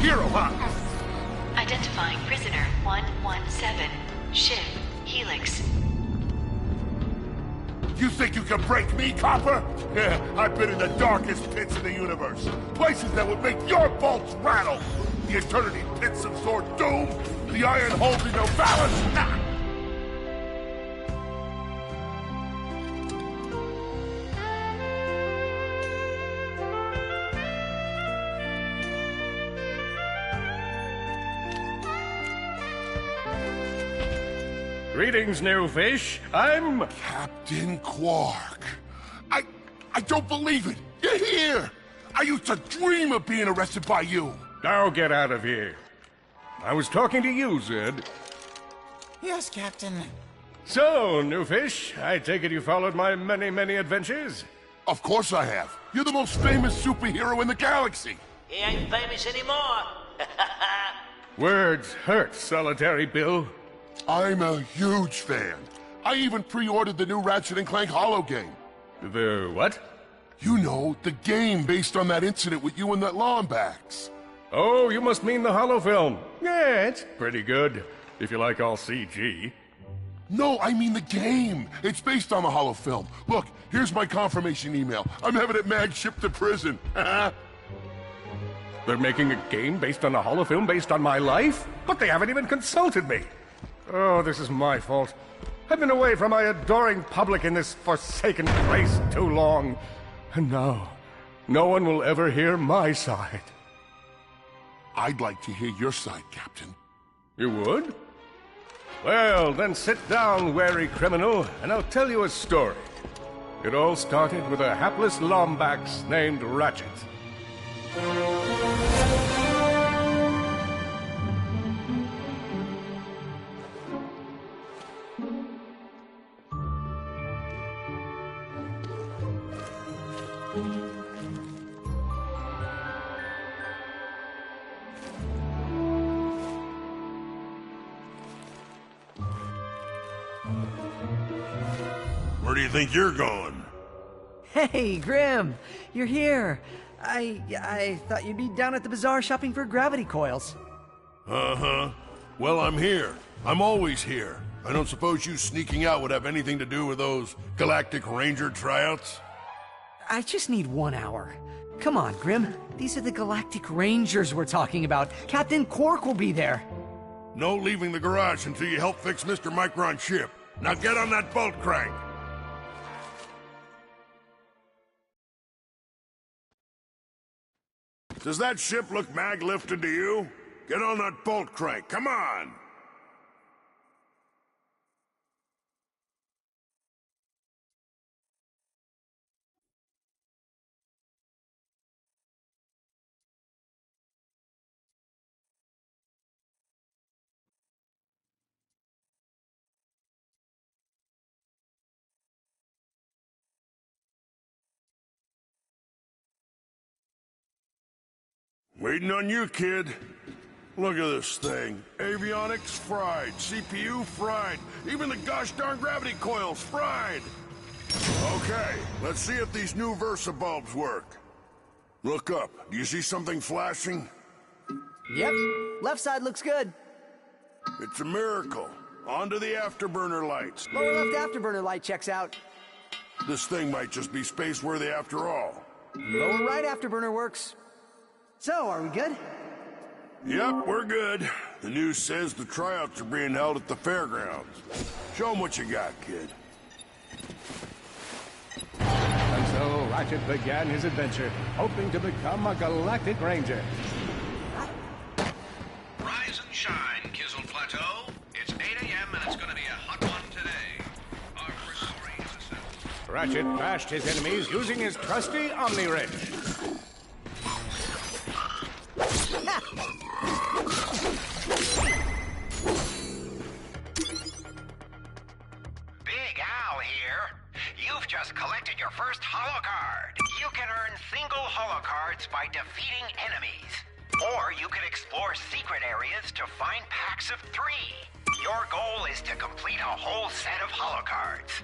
hero, huh? Identifying prisoner 117, Shiv, Helix. You think you can break me, Copper? Yeah, I've been in the darkest pits of the universe. Places that would make your bolts rattle. The eternity pits of Sword Doom, the iron holes in Novalis. Nah. Greetings, new fish. I'm... Captain Quark. I don't believe it. You're here. I used to dream of being arrested by you. Now get out of here. I was talking to you, Zed. Yes, Captain. So, new fish, I take it you followed my many, many adventures? Of course I have. You're the most famous superhero in the galaxy. He ain't famous anymore. Words hurt, Solitary Bill. I'm a huge fan. I even pre-ordered the new Ratchet & Clank Holo game. The what? You know, the game based on that incident with you and that Lombax. Oh, you must mean the Holo film. Yeah, it's pretty good, if you like all CG. No, I mean the game. It's based on the Holo film. Look, here's my confirmation email. I'm having it mag shipped to prison. They're making a game based on a Holo film based on my life? But they haven't even consulted me. Oh, this is my fault. I've been away from my adoring public in this forsaken place too long. And now, no one will ever hear my side. I'd like to hear your side, Captain. You would? Well, then sit down, wary criminal, and I'll tell you a story. It all started with a hapless Lombax named Ratchet. Where do you think you're going? Hey, Grim! You're here! I thought you'd be down at the bazaar shopping for gravity coils. Uh-huh. Well, I'm here. I'm always here. I don't suppose you sneaking out would have anything to do with those Galactic Ranger tryouts? I just need 1 hour. Come on, Grim. These are the Galactic Rangers we're talking about. Captain Quark will be there. No leaving the garage until you help fix Mr. Micron's ship. Now get on that bolt crank. Does that ship look mag-lifted to you? Get on that bolt crank, come on! Waiting on you, kid. Look at this thing. Avionics fried, CPU fried, even the gosh darn gravity coils fried. Okay, let's see if these new Versa bulbs work. Look up. Do you see something flashing? Yep. Left side looks good. It's a miracle. Onto the afterburner lights. Lower left afterburner light checks out. This thing might just be space-worthy after all. Lower right afterburner works. So, are we good? Yep, we're good. The news says the tryouts are being held at the fairgrounds. Show 'em what you got, kid. And so Ratchet began his adventure, hoping to become a Galactic Ranger. Rise and shine, Kizzle Plateau. It's 8 a.m. and it's gonna be a hot one today. Our first story is a set. Ratchet bashed his enemies using his trusty Omni Wrench. Big Al here. You've just collected your first holo card. You can earn single holo cards by defeating enemies. Or you can explore secret areas to find packs of 3. Your goal is to complete a whole set of holo cards.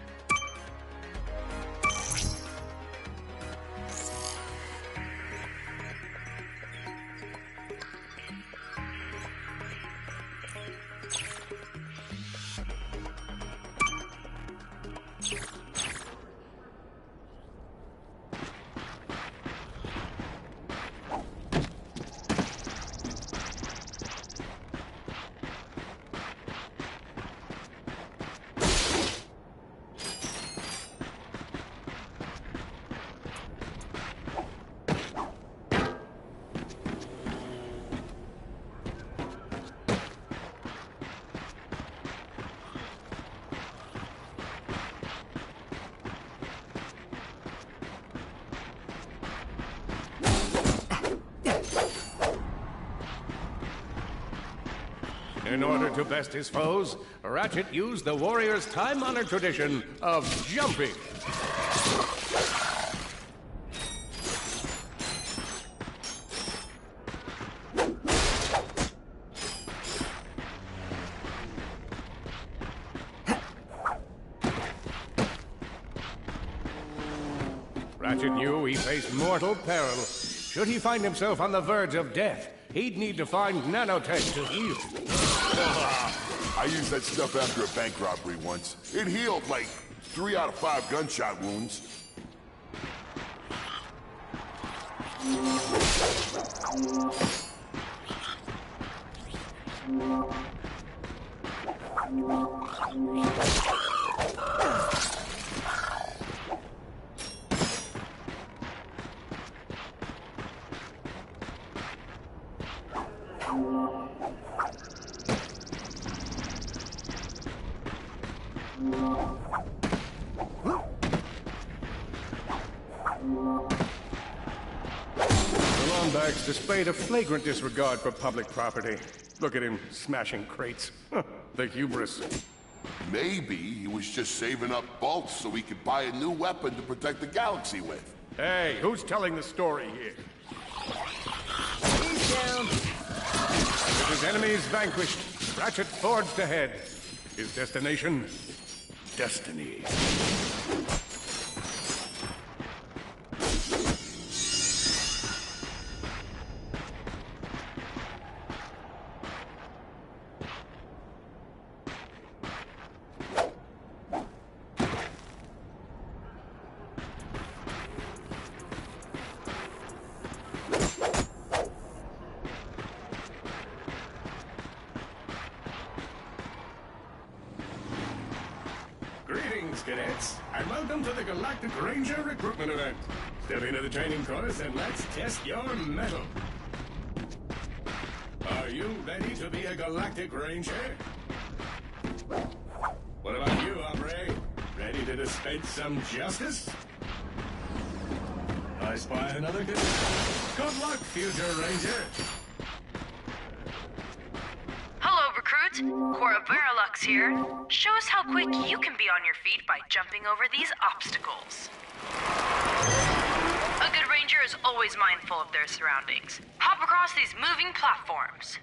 In order to best his foes, Ratchet used the warrior's time-honored tradition of jumping. Ratchet knew he faced mortal peril. Should he find himself on the verge of death, he'd need to find nanotech to heal. I used that stuff after a bank robbery once. It healed like 3 out of 5 gunshot wounds. The Lombax displayed a flagrant disregard for public property. Look at him smashing crates. The hubris. Maybe he was just saving up bolts so he could buy a new weapon to protect the galaxy with. Hey, who's telling the story here? He's down. With his enemies vanquished, Ratchet forged ahead. His destination? Destiny. Greetings, cadets, and welcome to the Galactic Ranger recruitment event. Step into the training course and let's test your mettle. Are you ready to be a Galactic Ranger? What about you, Hombre? Ready to dispense some justice? I spy another cadet. Good luck, future Ranger. Hello, recruit. Cora Verilux here. Show us how quick you can be on your feet by jumping over these obstacles. A good ranger is always mindful of their surroundings. Hop across these moving platforms.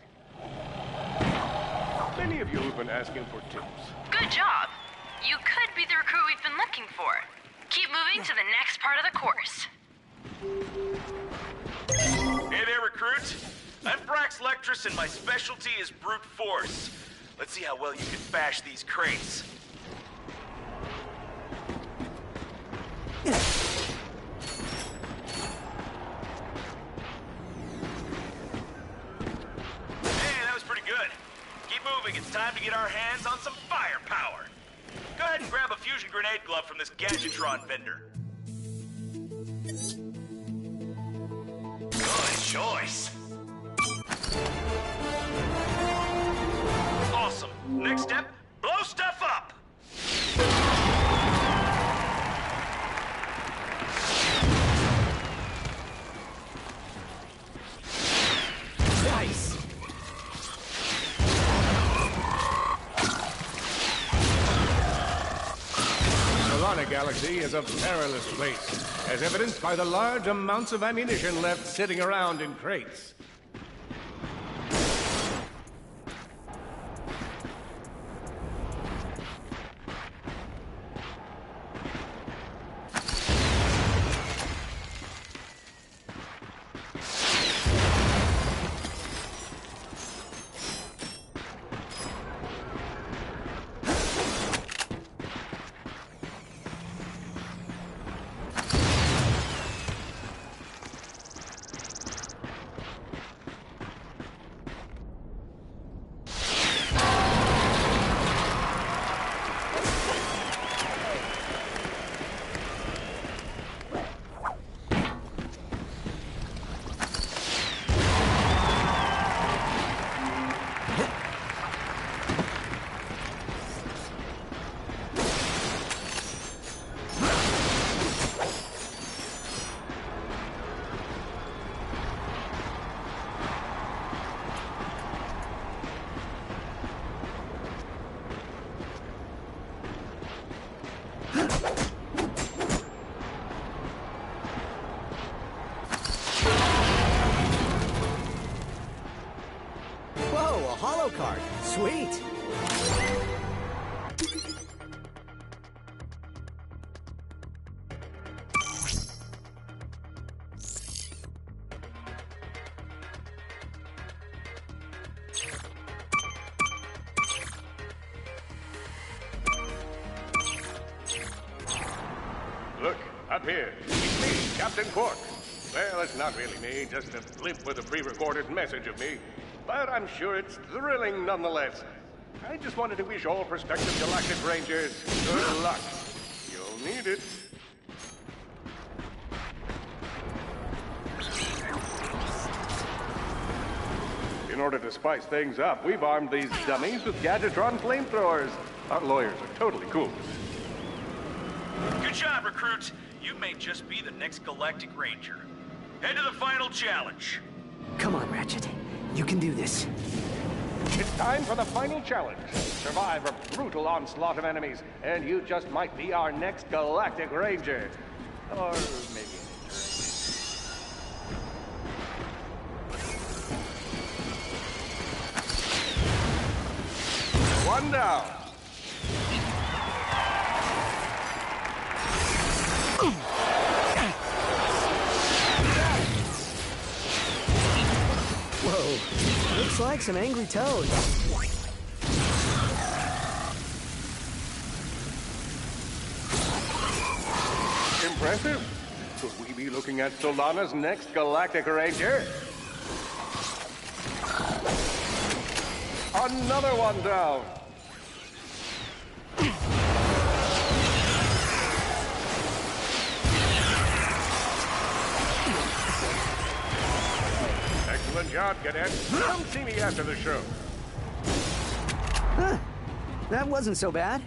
Many of you have been asking for tips. Good job. You could be the recruit we've been looking for. Keep moving to the next part of the course. Hey there, recruit. I'm Brax Lectrus, and my specialty is brute force. Let's see how well you can bash these crates. Hey, that was pretty good. Keep moving. It's time to get our hands on some firepower. Go ahead and grab a fusion grenade glove from this Gadgetron vendor. Good choice. Awesome. Next step, blow stuff up. Nice. Solana Galaxy is a perilous place, as evidenced by the large amounts of ammunition left sitting around in crates. holo card. Sweet. Look, up here. It's me, Captain Quark. Well, it's not really me, just a blimp with a pre-recorded message of me. But I'm sure it's thrilling nonetheless. I just wanted to wish all prospective Galactic Rangers good luck. You'll need it. In order to spice things up, we've armed these dummies with Gadgetron flamethrowers. Our lawyers are totally cool. Good job, recruits. You may just be the next Galactic Ranger. Head to the final challenge. Come on, Ratchet. You can do this. It's time for the final challenge. Survive a brutal onslaught of enemies, and you just might be our next Galactic Ranger. Or maybe... One down. Whoa. Looks like some angry toads. Impressive. Could we be looking at Solana's next Galactic Ranger? Another one down. Excellent job, Cadet. Come see me after the show. Huh. That wasn't so bad.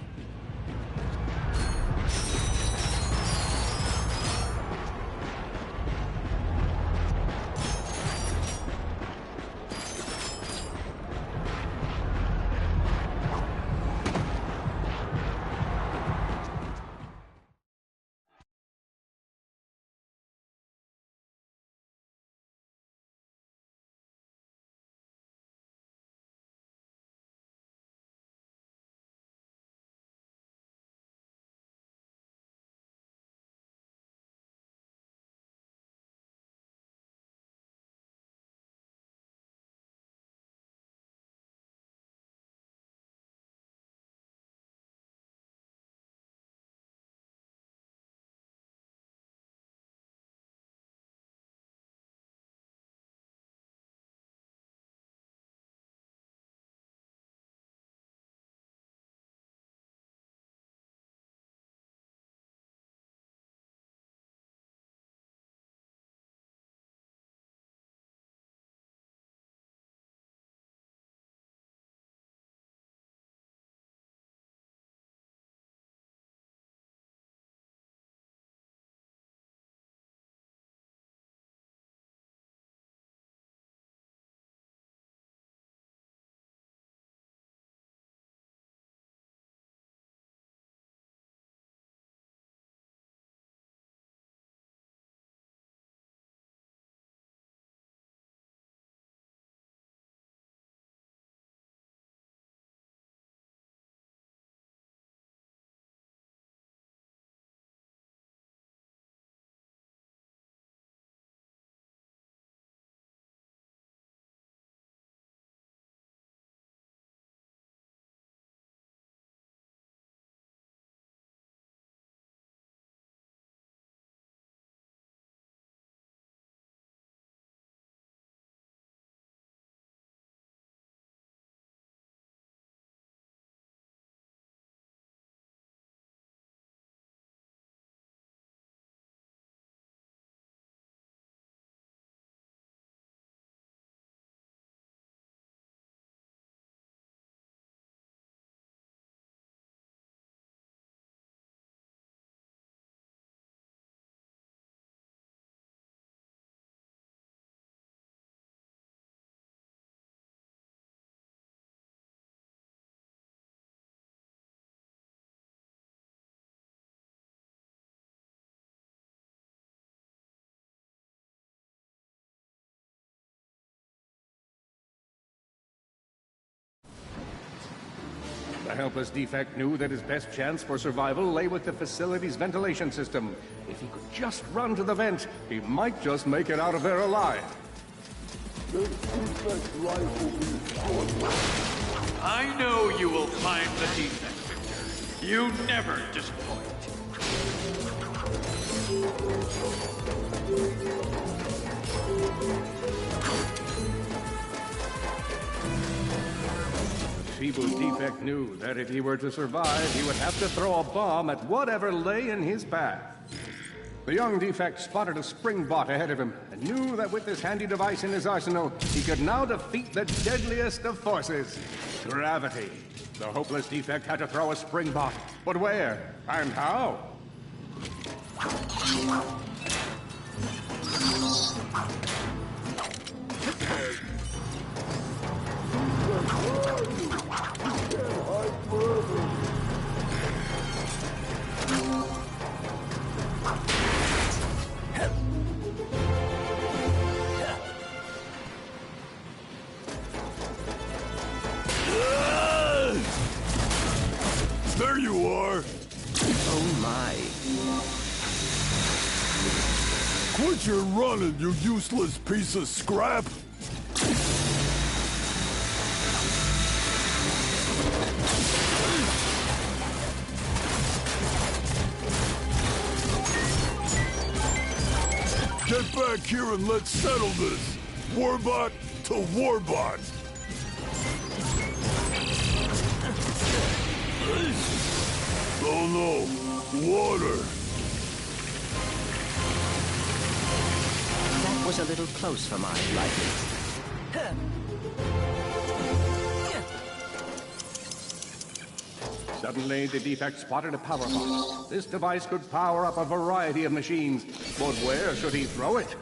helpless defect knew that his best chance for survival lay with the facility's ventilation system. If he could just run to the vent, he might just make it out of there alive. I know you will find the defect, Victor. You never disappoint. Feeble defect knew that if he were to survive, he would have to throw a bomb at whatever lay in his path. The young defect spotted a spring bot ahead of him and knew that with this handy device in his arsenal, he could now defeat the deadliest of forces, gravity. The hopeless defect had to throw a spring bot, but where and how? There you are! Oh my. Quit your running, you useless piece of scrap! Get back here and let's settle this! Warbot to Warbot! Oh no! Water! That was a little close for my liking. Suddenly, the defect spotted a power box. This device could power up a variety of machines, but where should he throw it?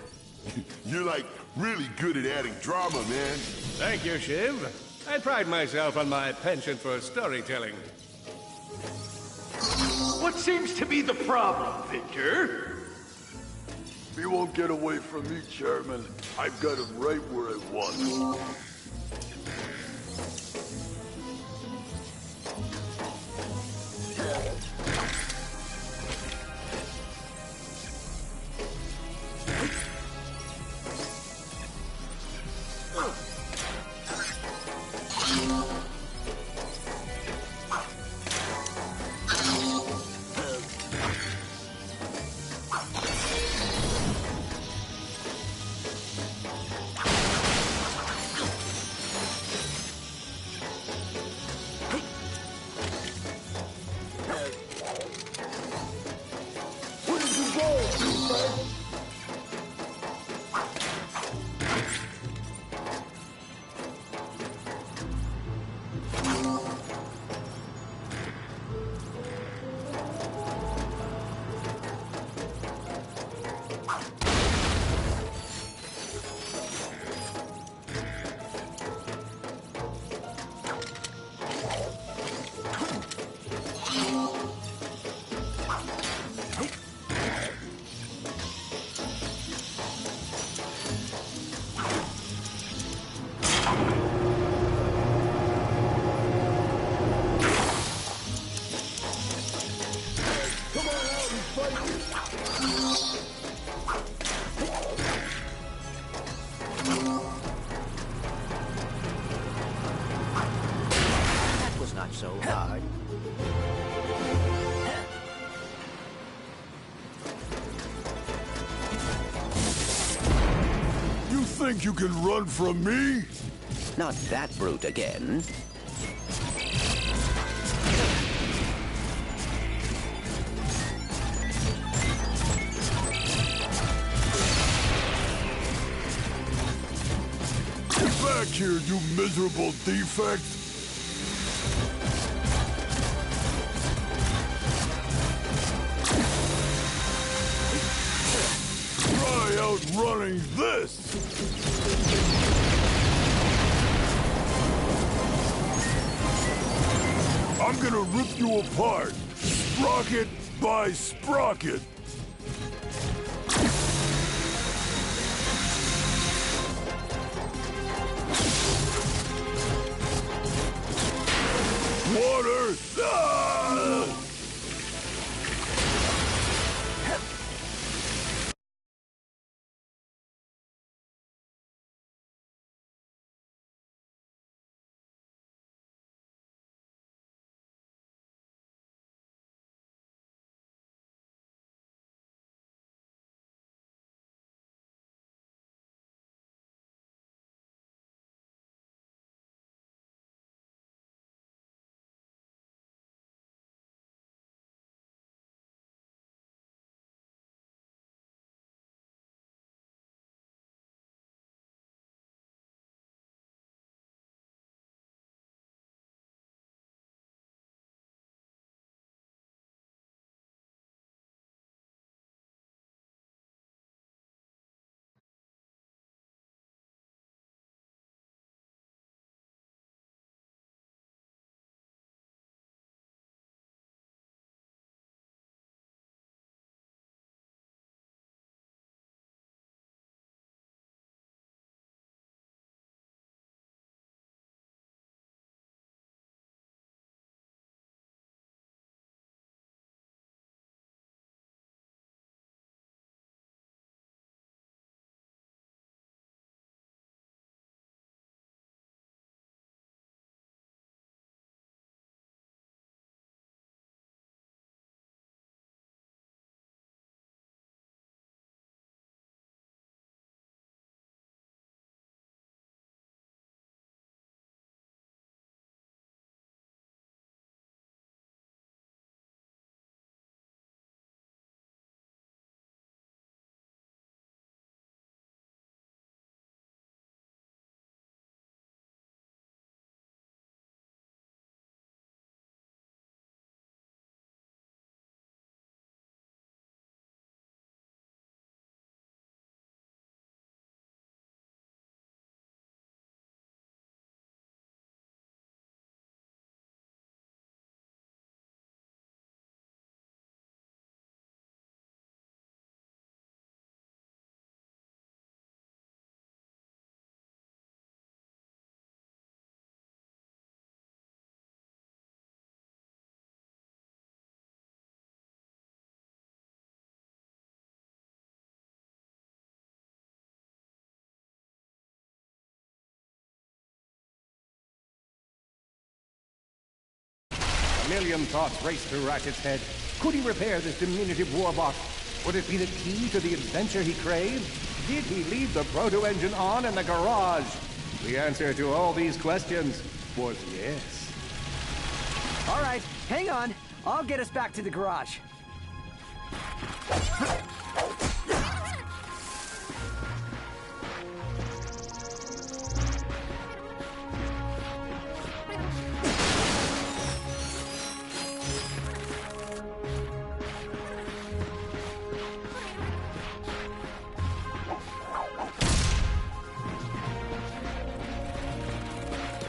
You're like really good at adding drama, man. Thank you, Shiv. I pride myself on my penchant for storytelling. What seems to be the problem, Victor? He won't get away from me, Chairman. I've got him right where I want him. That was not so hard. You think you can run from me? Not that brute again. Get back here, you miserable defect! Try outrunning this! I'm gonna rip you apart, sprocket by sprocket! Water! Ah! A million thoughts raced through Ratchet's head. Could he repair this diminutive warbot? Would it be the key to the adventure he craved? Did he leave the proto-engine on in the garage? The answer to all these questions was yes. All right, hang on. I'll get us back to the garage.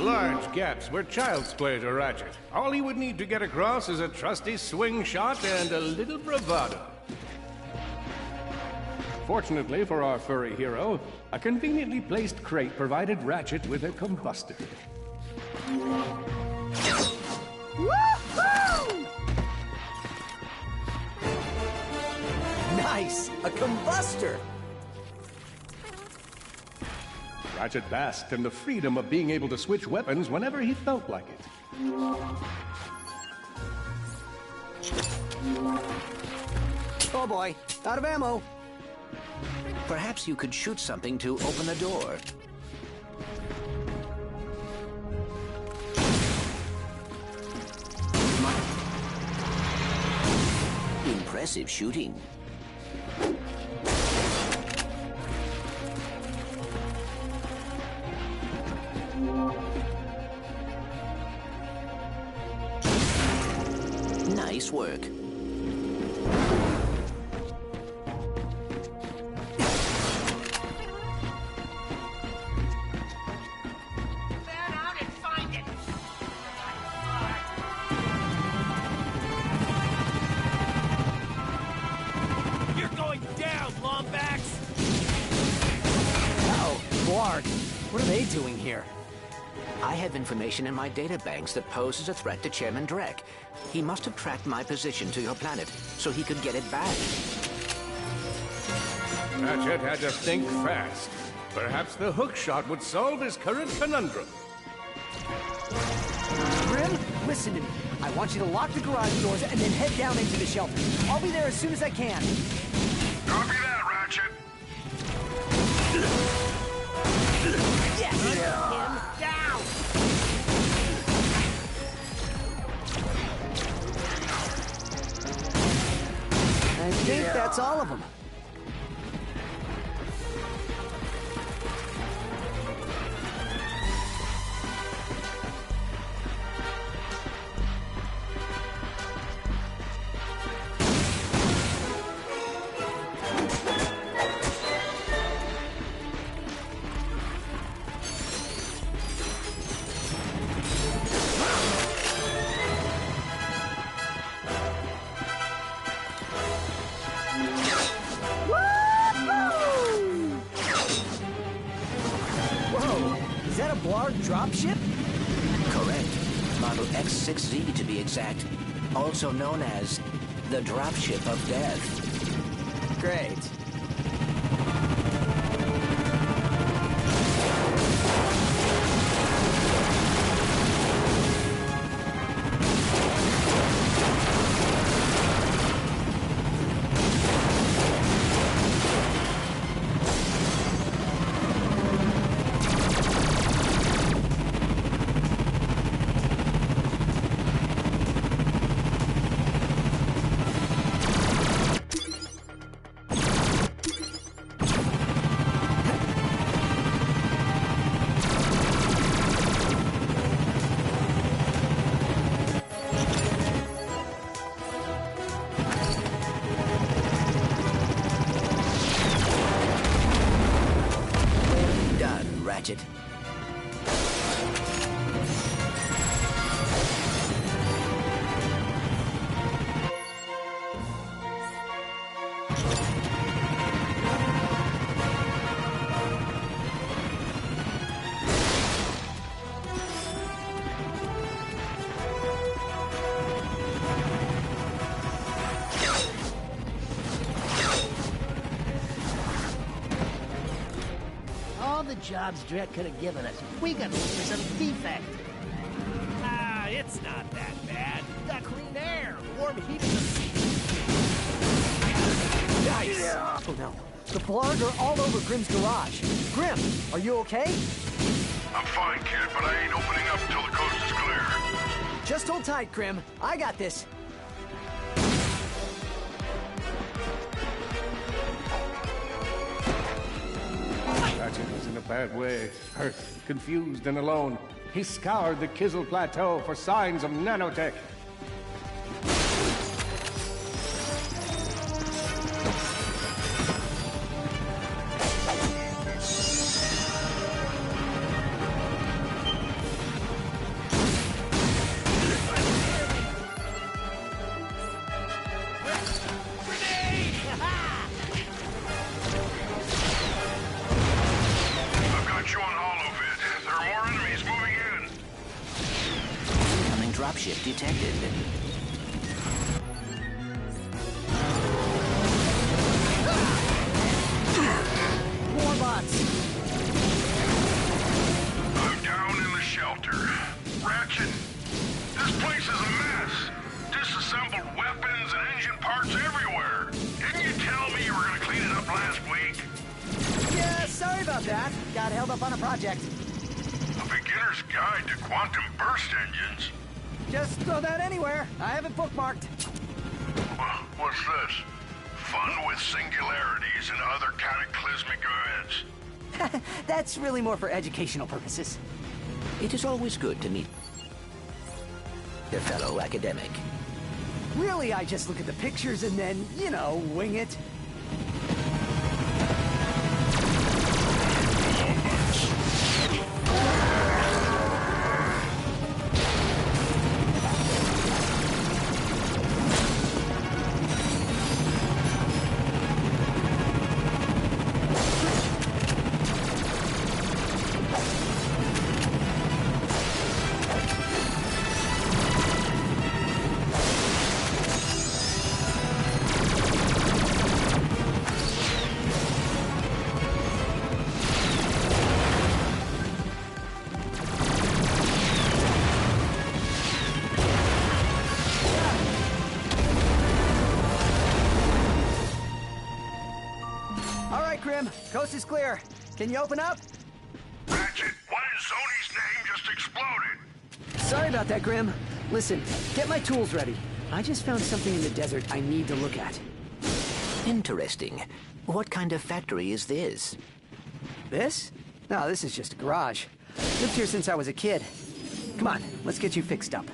Large gaps were child's play to Ratchet. All he would need to get across is a trusty swing shot and a little bravado. Fortunately for our furry hero, a conveniently placed crate provided Ratchet with a combustor. Woohoo! Nice! A combustor! Ratchet basked in the freedom of being able to switch weapons whenever he felt like it. Oh boy, out of ammo. Perhaps you could shoot something to open the door. Impressive shooting. Nice work. What are they doing here? I have information in my databanks that poses a threat to Chairman Drek. He must have tracked my position to your planet so he could get it back. Ratchet had to think fast. Perhaps the hookshot would solve his current conundrum. Grim, listen to me. I want you to lock the garage doors and then head down into the shelter. I'll be there as soon as I can. Copy that, Ratchet. Yes! Him down! I think that's all of them. Dropship? Correct. Model X6Z to be exact. Also known as the Dropship of Death. Great. Ratchet. The jobs Drek could have given us. We got look for some defect. Ah, it's not that bad. Got clean air, warm heat in the seats. Nice! Yeah. Oh no. The Blarg are all over Grim's garage. Grim, are you okay? I'm fine, kid, but I ain't opening up until the coast is clear. Just hold tight, Grim. I got this. Ratchet was in a bad way. Hurt, confused, and alone. He scoured the Kizzle Plateau for signs of nanotech. Dropship detected. More bots. I'm down in the shelter. Ratchet, this place is a mess. Disassembled weapons and engine parts everywhere. Didn't you tell me you were gonna clean it up last week? Yeah, sorry about that. Got held up on a project. A beginner's guide to quantum burst engines. Just throw that anywhere. I have it bookmarked. What's this? Fun with singularities and other cataclysmic events. That's really more for educational purposes. It is always good to meet a fellow academic. Really, I just look at the pictures and then, you know, wing it. Grim. Coast is clear. Can you open up? Ratchet, what in Zony's name just exploded? Sorry about that, Grim. Listen, get my tools ready. I just found something in the desert I need to look at. Interesting. What kind of factory is this? This? No, this is just a garage. Lived here since I was a kid. Come on, let's get you fixed up.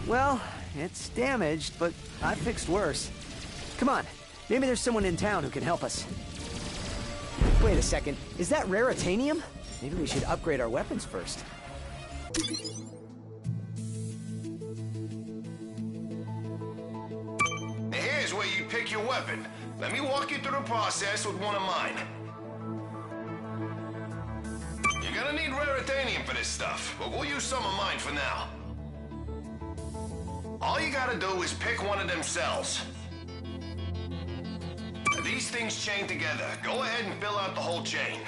Well, it's damaged, but I fixed worse. Come on, maybe there's someone in town who can help us. Wait a second, is that raritanium? Maybe we should upgrade our weapons first. Here's where you pick your weapon. Let me walk you through the process with one of mine. You're gonna need raritanium for this stuff, but we'll use some of mine for now. All you gotta do is pick one of them cells. These things chain together. Go ahead and fill out the whole chain.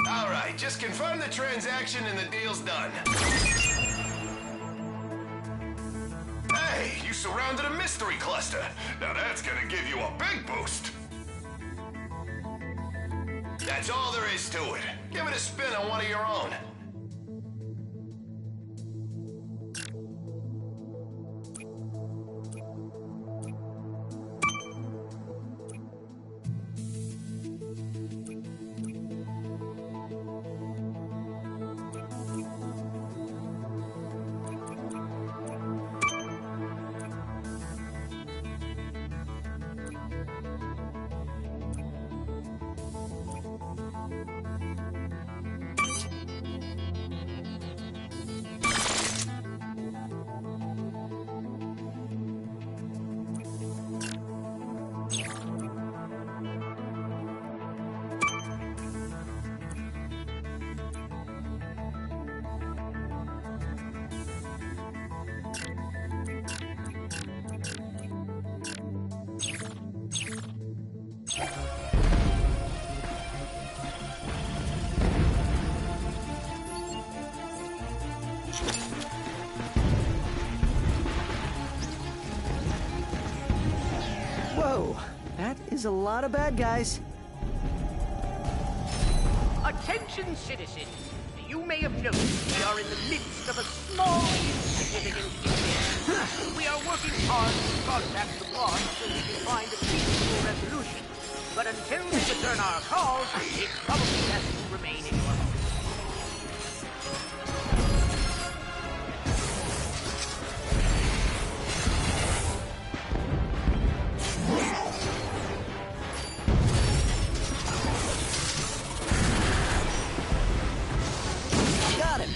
All right, just confirm the transaction and the deal's done. Hey, you surrounded a mystery cluster. Now that's gonna give you a big boost. That's all there is to it. Give it a spin on one of your own. There's a lot of bad guys. Attention, citizens. You may have noticed we are in the midst of a small, insignificant incident. We are working hard to contact the boss so we can find a peaceful resolution. But until we return our calls, it's probably best to remain in your home. Got him.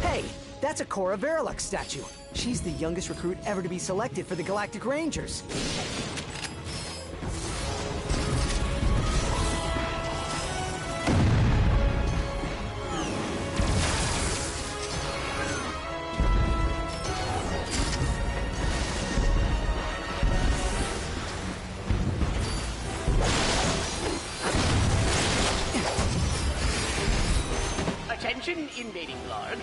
Hey, that's a Cora Verilux statue. She's the youngest recruit ever to be selected for the Galactic Rangers. Attention, invading Blarg.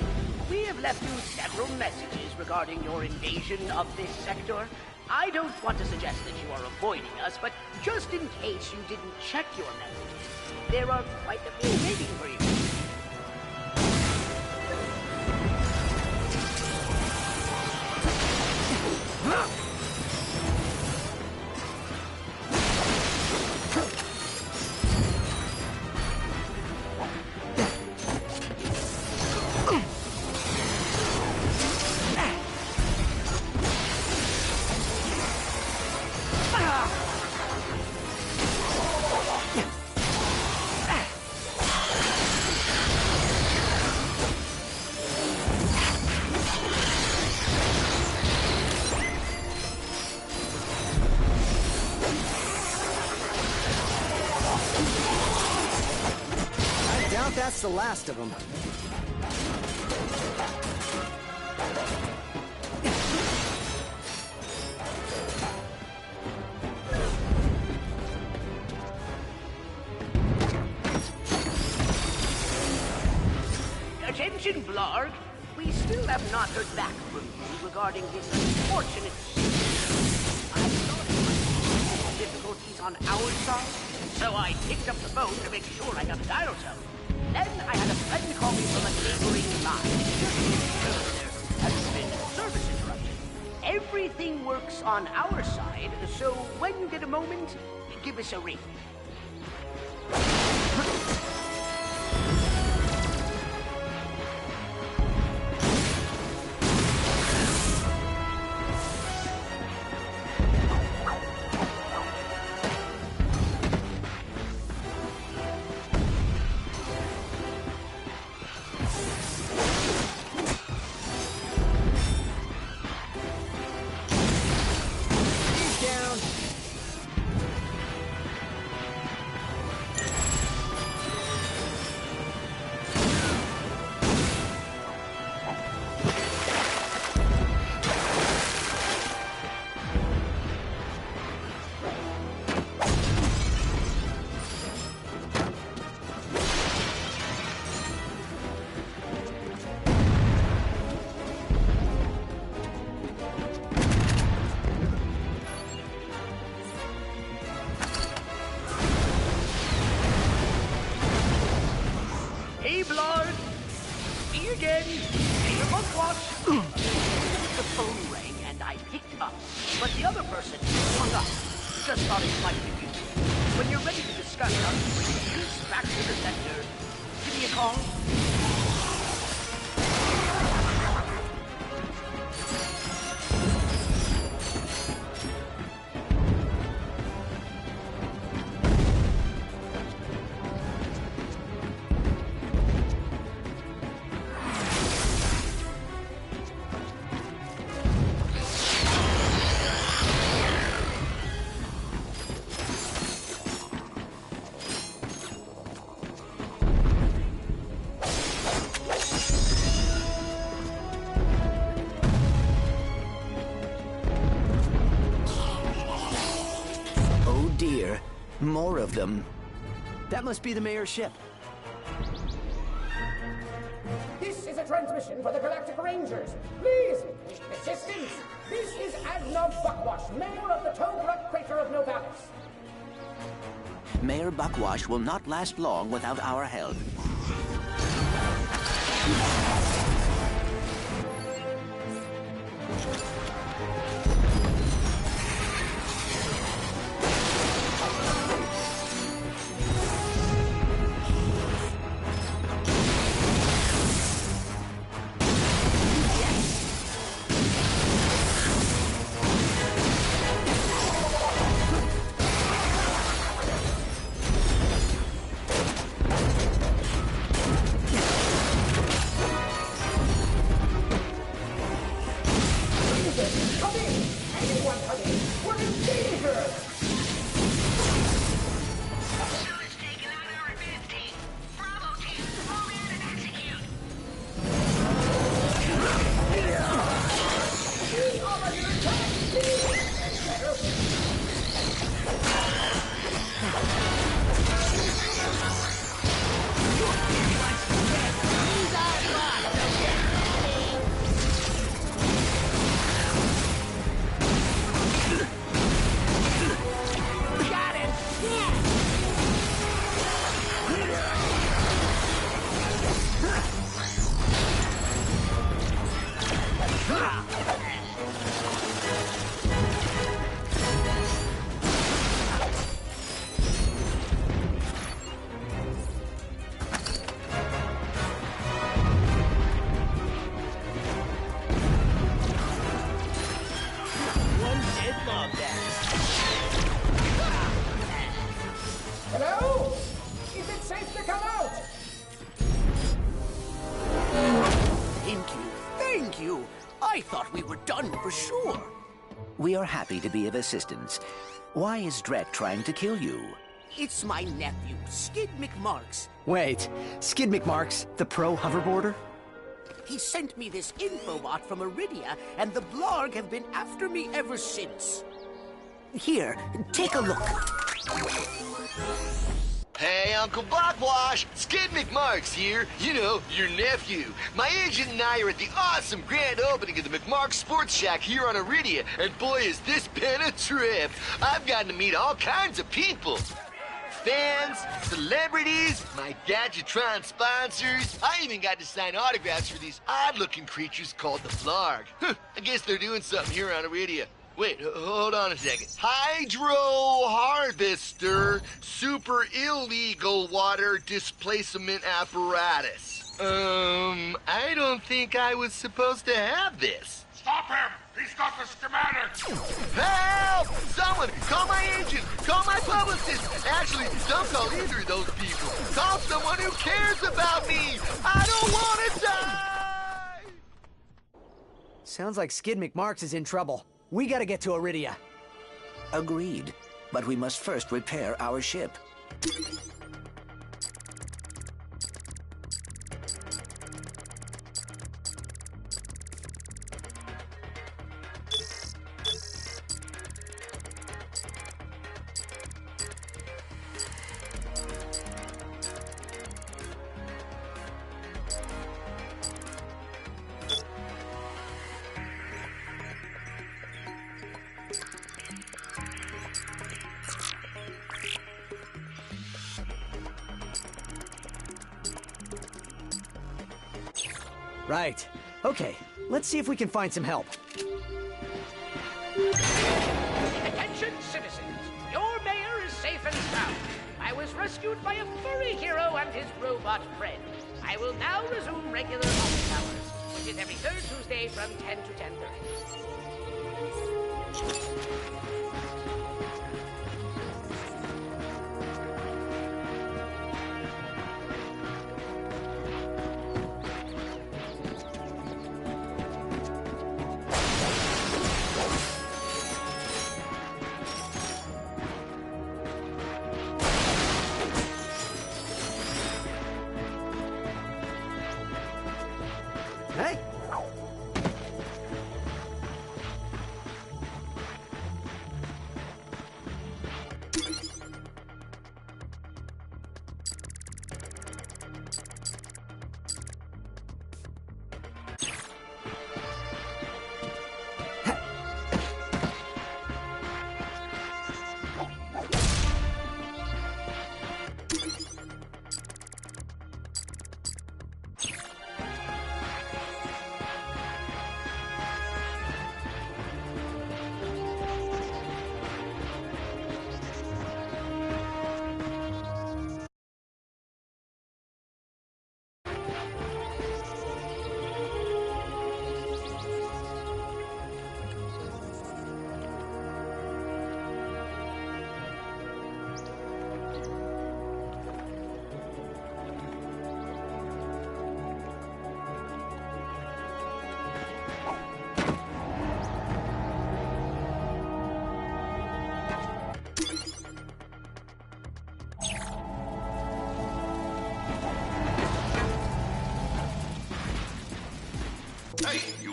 We have left you several messages regarding your invasion of this sector. I don't want to suggest that you are avoiding us, but just in case you didn't check your messages, there are quite a few waiting for you. That's the last of them. Attention, Blarg. We still have not heard back from you regarding this unfortunate... I thought it might be difficulties on our side, so I picked up the phone to make sure I got a dial tone. Then I had a friend call me from a neighboring line. There has been a service interruption. Everything works on our side, so when you get a moment, give us a ring. Hey, Blarg. Me again. Hey, your book watch. The phone rang and I picked up, but the other person hung up. Just thought it might be you. When you're ready to discuss how to bring peace back to the sector, give me a call. More of them. That must be the mayor's ship. This is a transmission for the Galactic Rangers. Please, assistance. This is Admiral Buckwash, mayor of the Toad Crater of Novalis. Mayor Buckwash will not last long without our help. Come in! Anyone come in! We're in danger! Hello? Is it safe to come out? Thank you. I thought we were done for sure. We are happy to be of assistance. Why is Drek trying to kill you? It's my nephew, Skid McMarks. Wait, Skid McMarks, the pro hoverboarder? He sent me this infobot from Iridia, and the Blarg have been after me ever since. Here, take a look. Hey, Uncle Buckwash! Skid McMarks here. You know, your nephew. My agent and I are at the awesome grand opening of the McMarks Sports Shack here on Iridia, and boy, has this been a trip. I've gotten to meet all kinds of people. Fans, celebrities, my Gadgetron sponsors. I even got to sign autographs for these odd-looking creatures called the Blarg. I guess they're doing something here on Iridia. Wait, hold on a second. Hydro Harvester Super Illegal Water Displacement Apparatus. I don't think I was supposed to have this. Stop him! He's got the schematics! Help! Someone! Call my agent! Call my publicist! Actually, don't call either of those people. Call someone who cares about me! I don't want to die! Sounds like Skid McMarks is in trouble. We gotta get to Iridia. Agreed. But we must first repair our ship. Right. Okay, let's see if we can find some help. Attention, citizens! Your mayor is safe and sound. I was rescued by a furry hero and his robot friend. I will now resume regular office hours, which is every third Tuesday from 10 to 10:30. Hey!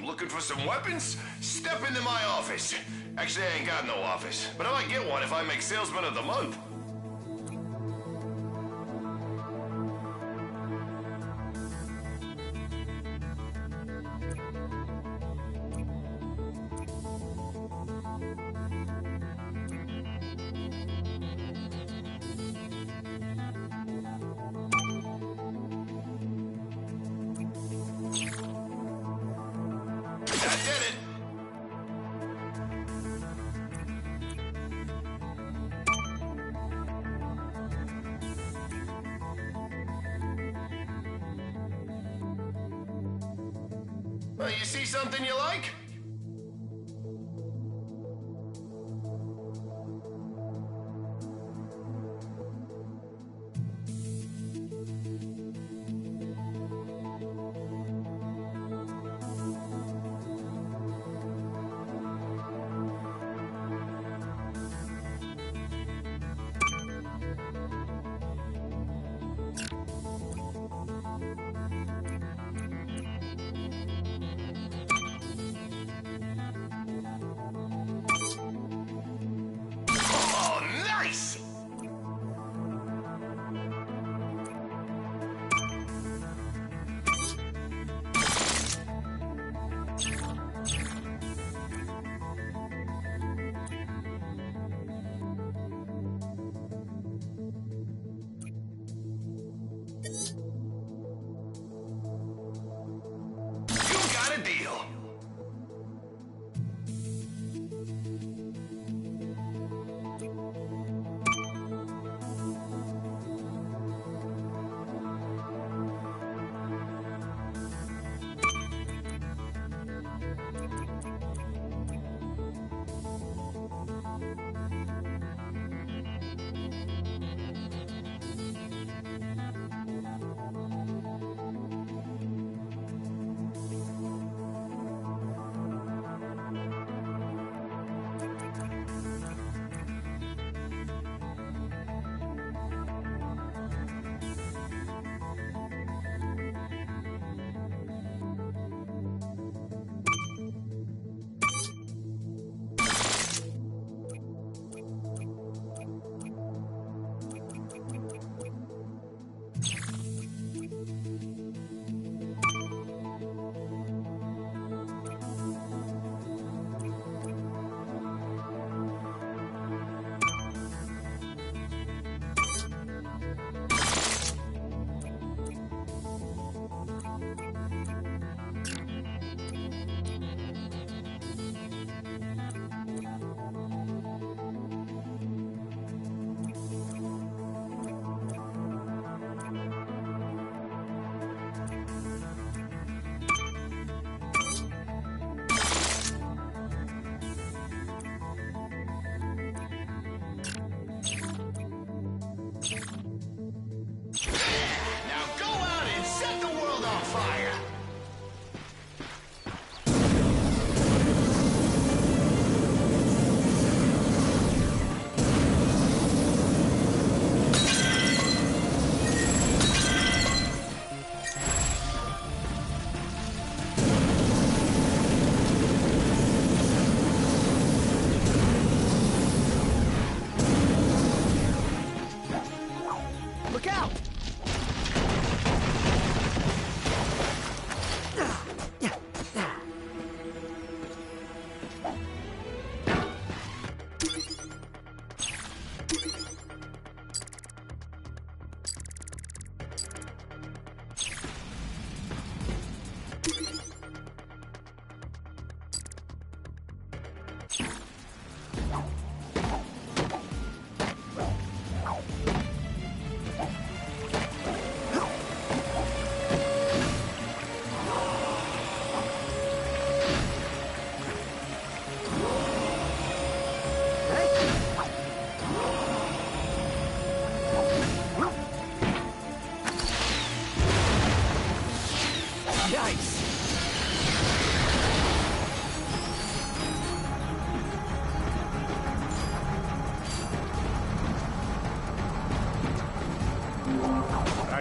Looking for some weapons? Step into my office. Actually, I ain't got no office, but I might get one if I make Salesman of the Month. You see something you like?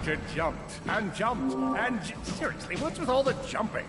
Ratchet jumped and jumped and... Seriously, what's with all the jumping?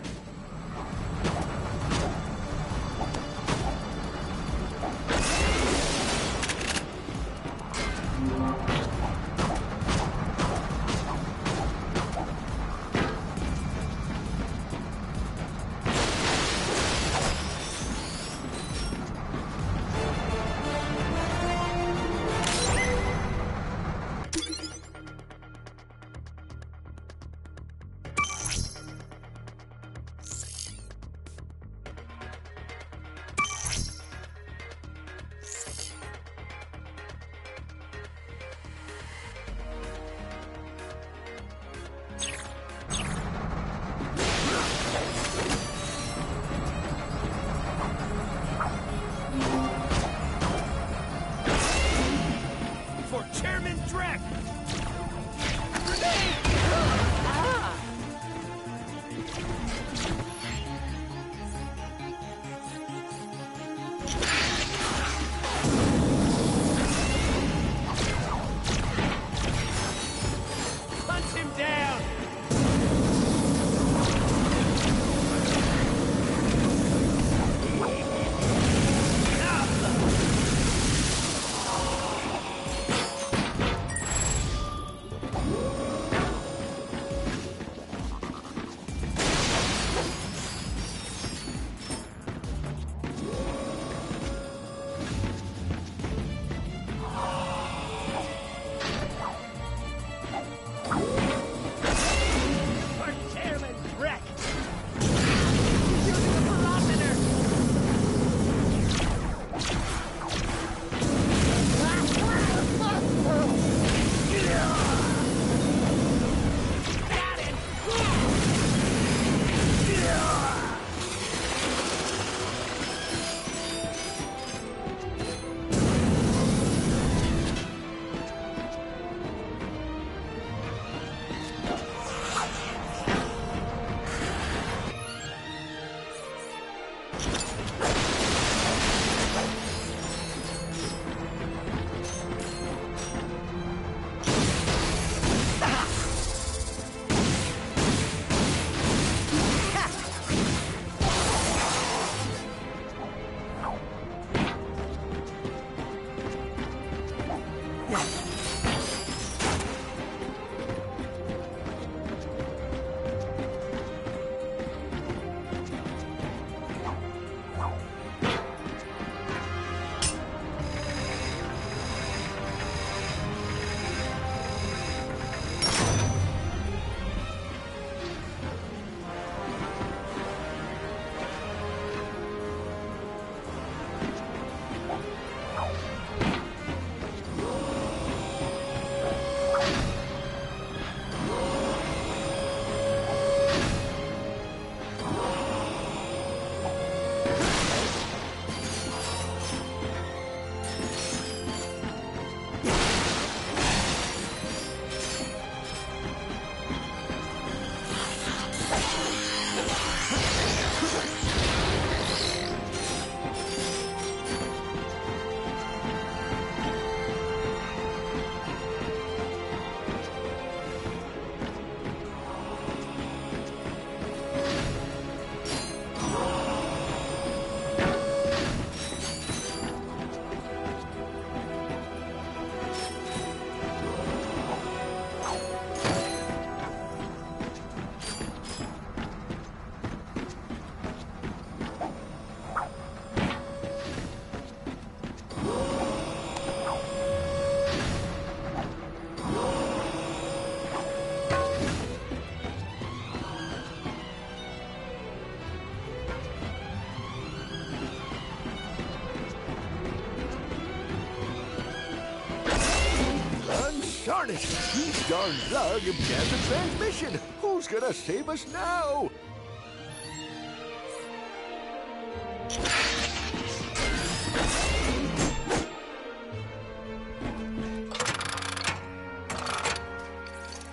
Darn it! These darn Zug have jammed the transmission! Who's gonna save us now?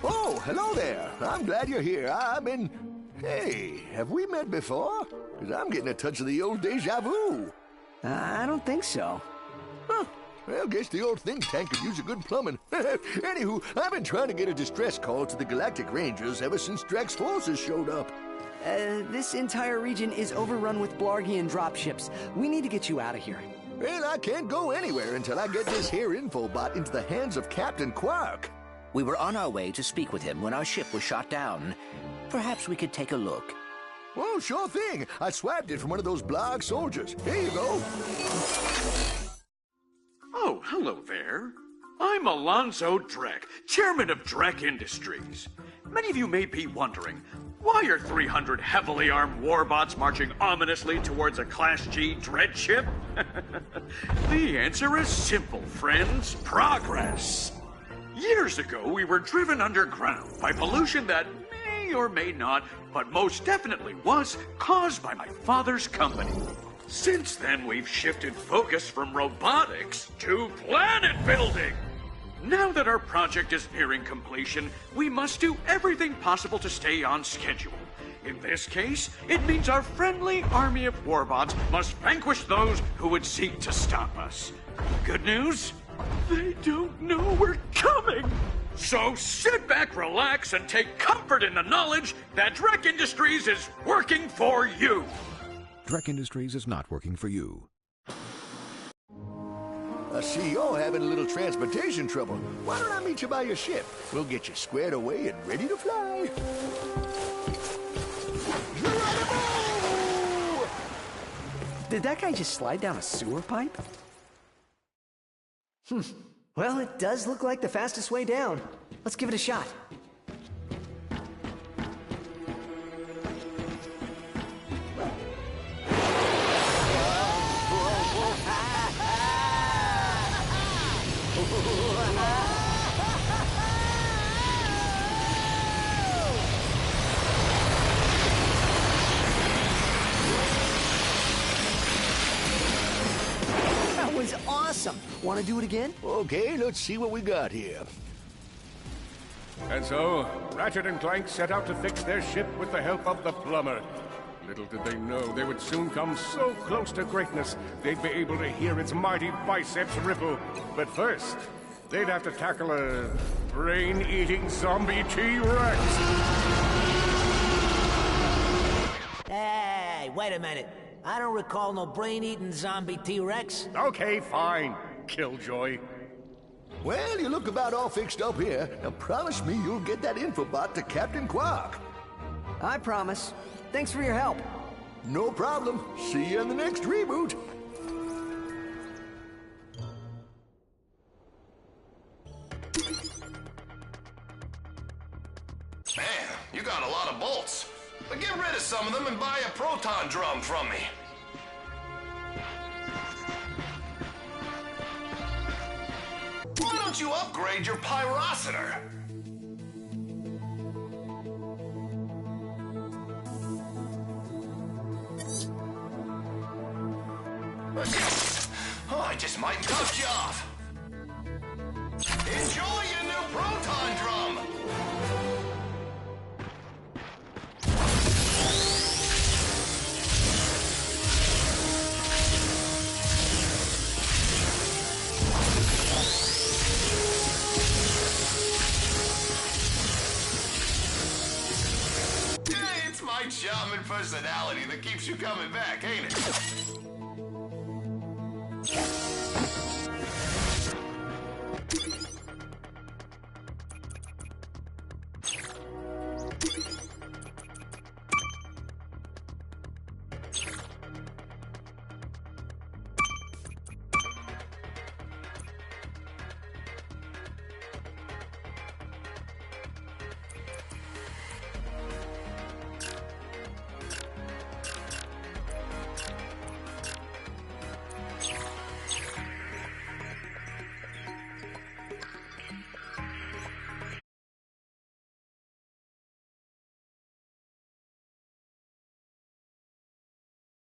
Oh, hello there. I'm glad you're here. I've been... Hey, have we met before? Because I'm getting a touch of the old deja vu. I don't think so. Huh. Well, guess the old think tank could use a good plumbing. Anywho, I've been trying to get a distress call to the Galactic Rangers ever since Drax's forces showed up. This entire region is overrun with Blargian dropships. We need to get you out of here. Well, I can't go anywhere until I get this here infobot into the hands of Captain Quark. We were on our way to speak with him when our ship was shot down. Perhaps we could take a look. Oh, sure thing. I swapped it from one of those Blarg soldiers. Here you go. Oh, hello there. I'm Alonzo Drek, chairman of Drek Industries. Many of you may be wondering, why are 300 heavily armed warbots marching ominously towards a Class G dread ship? The answer is simple, friends. Progress. Years ago, we were driven underground by pollution that may or may not, but most definitely was, caused by my father's company. Since then, we've shifted focus from robotics to planet building. Now that our project is nearing completion, we must do everything possible to stay on schedule. In this case, it means our friendly army of warbots must vanquish those who would seek to stop us. Good news? They don't know we're coming! So sit back, relax, and take comfort in the knowledge that Drek Industries is working for you! Drek Industries is not working for you. I see you're having a little transportation trouble. Why don't I meet you by your ship? We'll get you squared away and ready to fly. Did that guy just slide down a sewer pipe? Well, it does look like the fastest way down. Let's give it a shot. That was awesome. Want to do it again? Okay, let's see what we got here. And so, Ratchet and Clank set out to fix their ship with the help of the plumber. Little did they know they would soon come so close to greatness, they'd be able to hear its mighty biceps ripple. But first, they'd have to tackle a brain-eating zombie T-Rex. Hey, wait a minute. I don't recall no brain-eating zombie T-Rex. Okay, fine, Killjoy. Well, you look about all fixed up here. Now promise me you'll get that infobot to Captain Quark. I promise. Thanks for your help. No problem. See you in the next reboot. Man, you got a lot of bolts. But get rid of some of them and buy a proton drum from me. Why don't you upgrade your pyrocitor? Oh, I just might dust you off. Enjoy your new proton drum. Hey, it's my charming personality that keeps you coming back, ain't it?